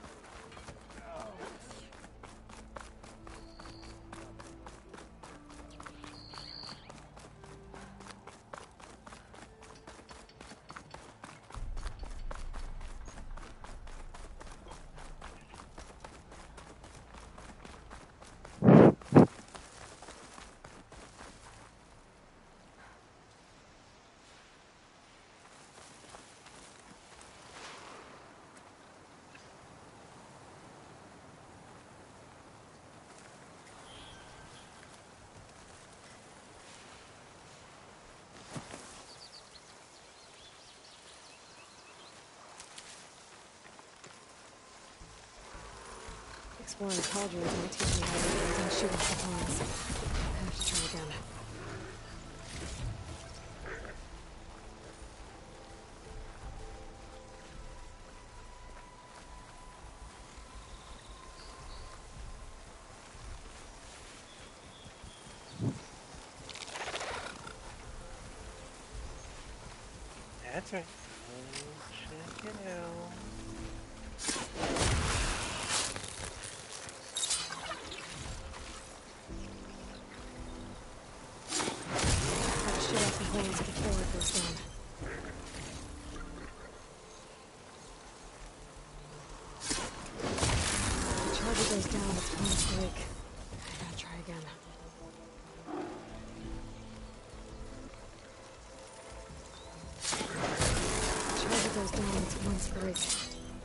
Exploring cauldrons might teach me how to use and shoot off the horns. I have to try again. That's right. Check it out. Before it goes down. When the charger goes down, its wings break. I gotta try again. The charger goes down, its wings break.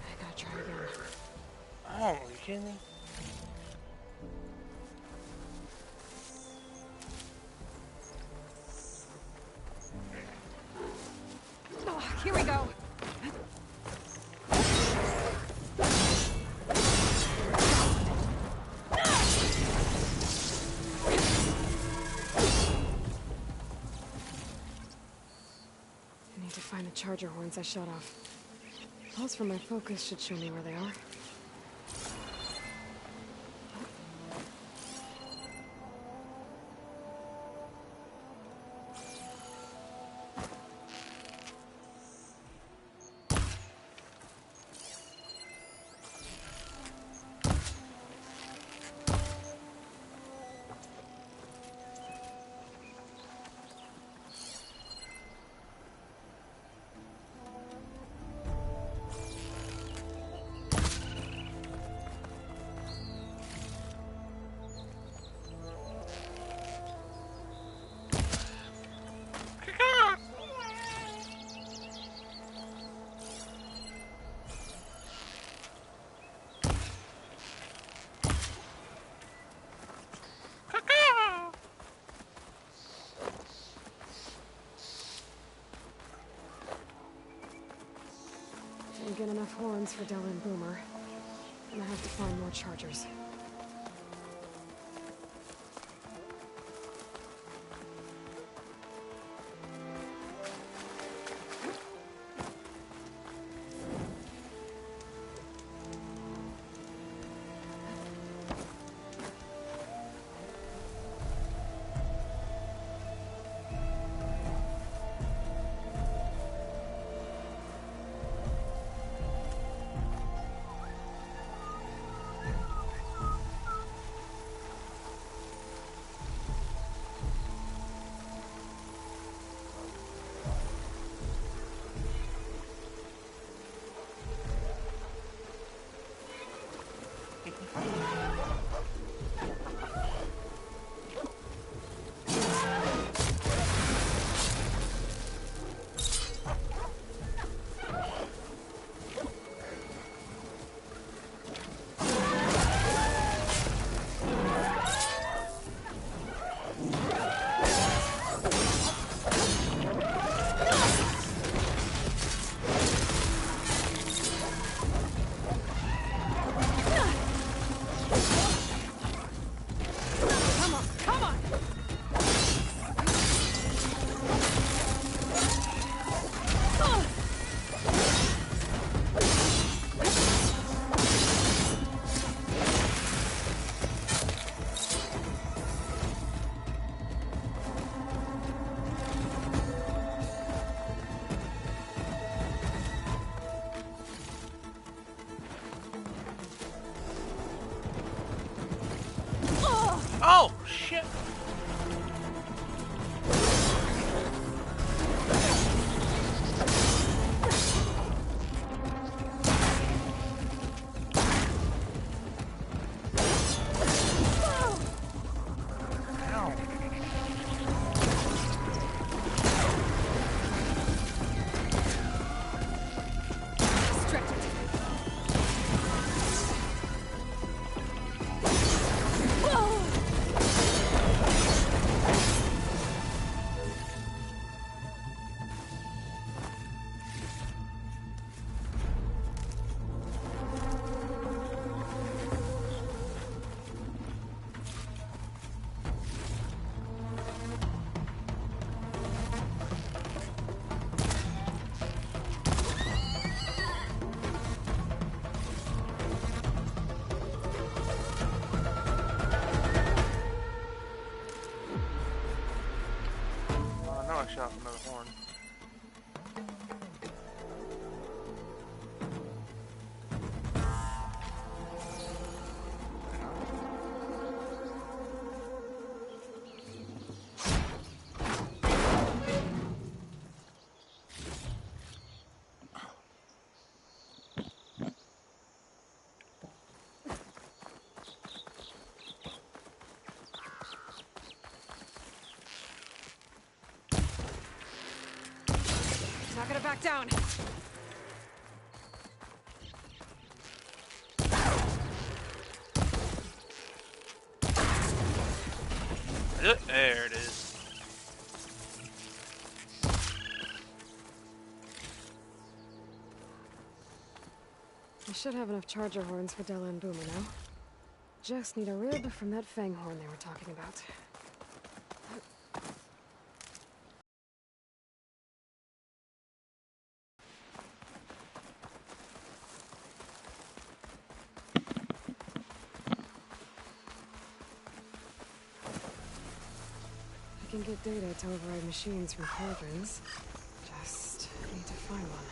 I gotta try again. Oh, are you kidding me? Here we go. I need to find the charger horns I shot off. Pulse from my focus should show me where they are. Didn't get enough horns for Della and Boomer. Gonna have to find more chargers. Oh, shit! I shot another horn. Not gonna back down. There it is. should have enough charger horns for Della and Boomer now. Just need a rib from that fang horn they were talking about. I can get data to override machines from cauldrons. Just need to find one.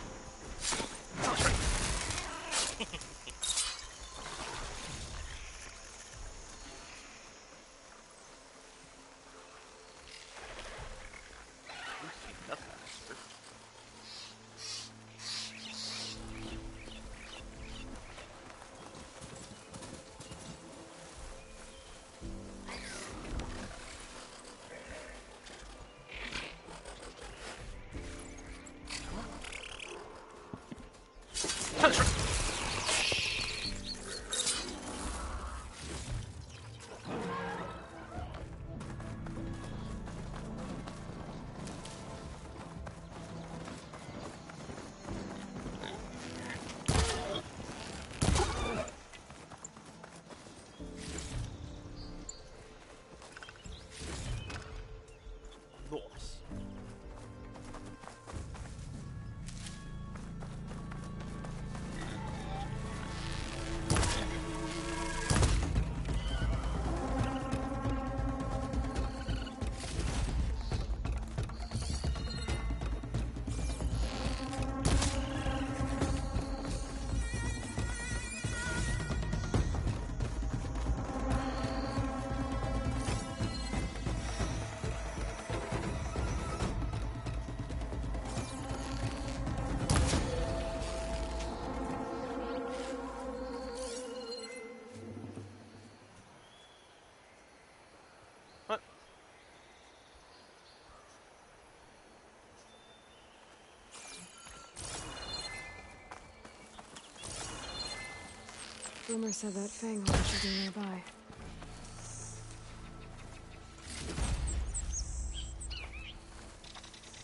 Boomer said that fang horn should be nearby.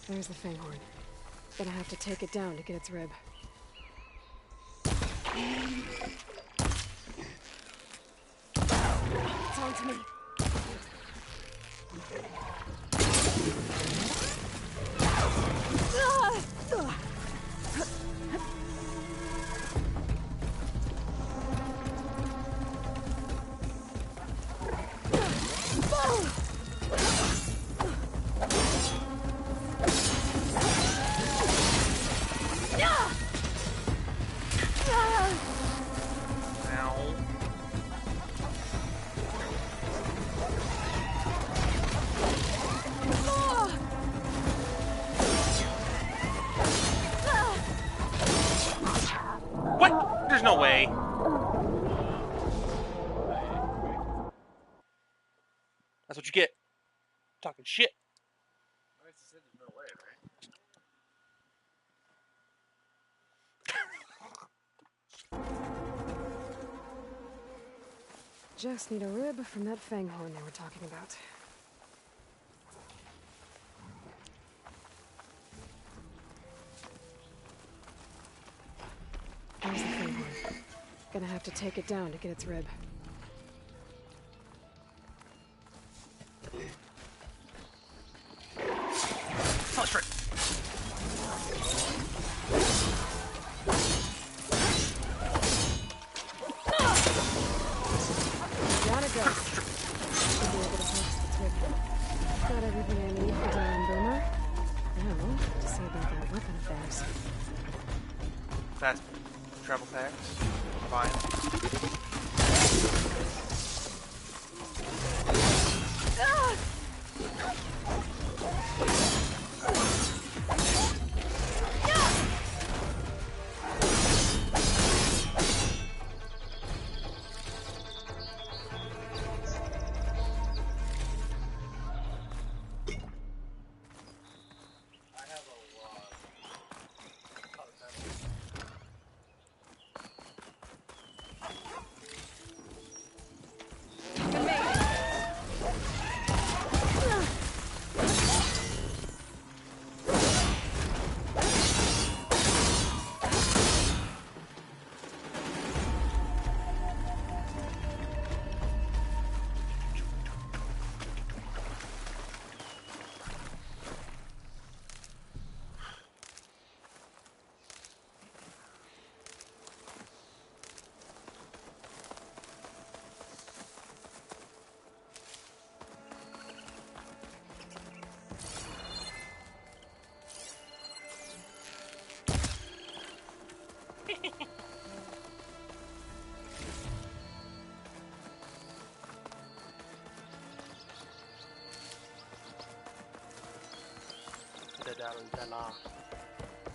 There's the fang horn. Gonna have to take it down to get its rib. It's on to me. There's no way. That's what you get. Talking shit. I said there's no way, right? Just need a rib from that fang horn they were talking about. There's the fang horn. Gonna have to take it down to get its rib. Down it goes. Should be able to harvest its rib. Got everything I need for Della and Boomer. Now, to see about that weapon of theirs. Fast travel packs. Fine.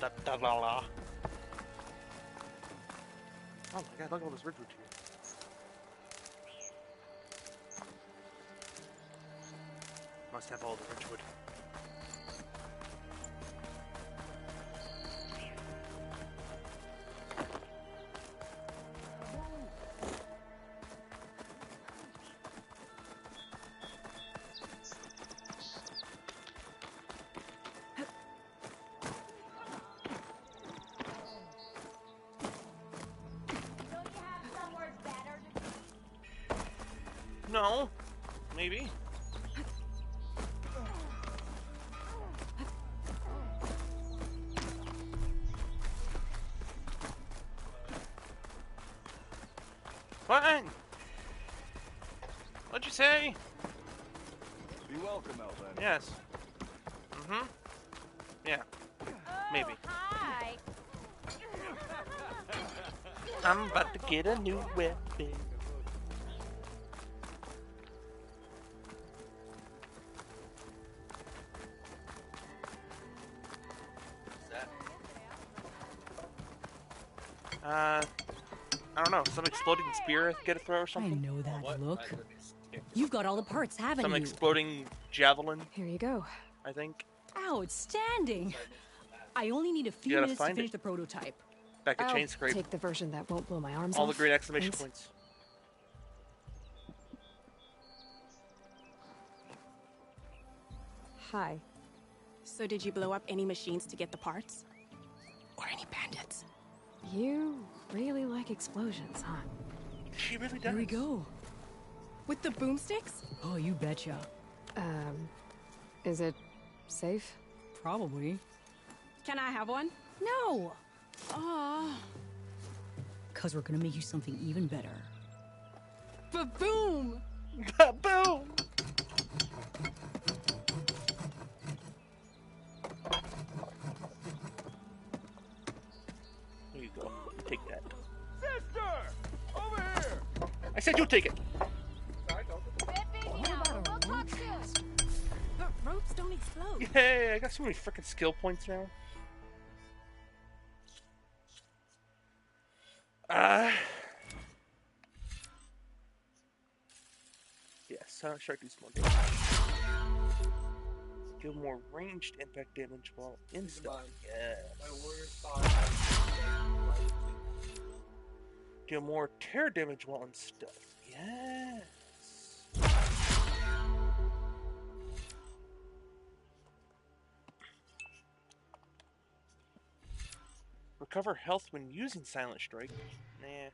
Da-da-la. Oh my god, look at all this redwood here. Must have all the redwood. No, maybe. What? What'd you say? Be welcome, Elven. Yes. Mm-hmm. Yeah. Maybe. Hi. I'm about to get a new weapon. I don't know, some exploding spear I get a throw or something? I know that look. You've got all the parts, haven't Some you? exploding javelin. Here you go. I think. Outstanding! I only need a few gotta minutes to find finish it. the prototype. Back at I'll Chain Scrape. take the version that won't blow my arms All off. the green exclamation Thanks. points. Hi. So did you blow up any machines to get the parts? Or any bandits? You really like explosions, huh? She really does. Here we go. With the boomsticks? Oh, you betcha. Is it safe? Probably. Can I have one? No. Aw. Cause we're gonna make you something even better. Ba-boom! Ba-boom! Here you go. Take that. Sister! Over here! I said you take it! But ropes don't explode. Yay! I got so many freaking skill points now. Yes, strike these more damage. Deal more ranged impact damage while in stuff. Yes. Deal more tear damage while in stuff. Yes. Recover health when using Silent Strike. Nah.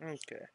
Okay.